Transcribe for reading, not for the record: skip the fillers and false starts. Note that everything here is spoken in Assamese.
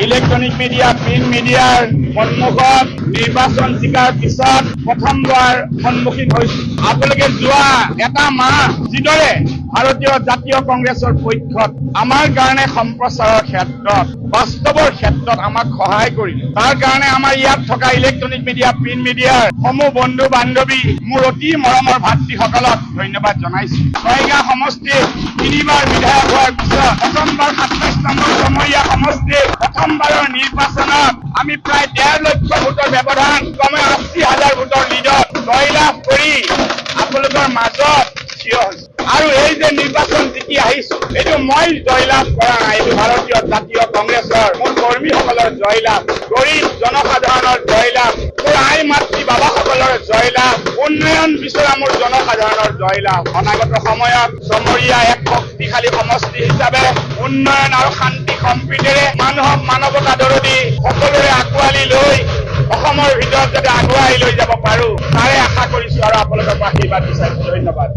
ইলেকট্ৰনিক মিডিয়া, প্ৰিণ্ট মিডিয়াৰ সন্মুখত নিৰ্বাচন জিকাৰ পিছত প্ৰথমবাৰ সন্মুখীন হৈছো। আপোনালোকে যোৱা এটা মাহ যিদৰে ভাৰতীয় জাতীয় কংগ্ৰেছৰ পক্ষত আমাৰ কাৰণে সম্প্ৰচাৰৰ ক্ষেত্ৰত বাস্তৱৰ ক্ষেত্ৰত আমাক সহায় কৰিলে, তাৰ কাৰণে আমাৰ ইয়াত থকা ইলেকট্ৰনিক মিডিয়া, প্ৰিণ্ট মিডিয়াৰ সমূহ বন্ধু বান্ধৱী, মোৰ অতি মৰমৰ ভাতৃসকলক ধন্যবাদ জনাইছো। ছয়গাঁও সমষ্টিত 3বাৰ বিধায়ক হোৱাৰ পিছত প্ৰথমবাৰ 27 নম্বৰ চমৰীয়া সমষ্টিত প্ৰথমবাৰৰ নিৰ্বাচনত আমি প্ৰায় 1.5 লক্ষ ভোটৰ ব্যৱধান, কমে 80,000 ভোটৰ লিডত জয়লাভ কৰি আপোনালোকৰ মাজত থিয় হৈছো। আৰু এই যে নিৰ্বাচন জিকি আহিছো, এইটো মই জয়লাভ কৰা নাই, এইটো ভাৰতীয় জাতীয় কংগ্ৰেছৰ মোৰ কৰ্মীসকলৰ জয়লাভ, গৰীব জনসাধাৰণৰ জয়লাভ, মোৰ আই মাতৃ বাবাসকলৰ জয়লাভ, উন্নয়ন বিচৰা মোৰ জনসাধাৰণৰ জয়লাভ। অনাগত সময়ত চমৰীয়া এক শক্তিশালী সমষ্টি হিচাপে উন্নয়ন আৰু শান্তি সম্প্ৰীতিৰে মানুহক মানৱতা দৰদী সকলোৰে আঁকোৱালি লৈ অসমৰ ভিতৰত যাতে আগুৱাই লৈ যাব পাৰো, তাৰে আশা কৰিছো আৰু আপোনালোকৰ আশীৰ্বাদ বিচাৰিছো। ধন্যবাদ।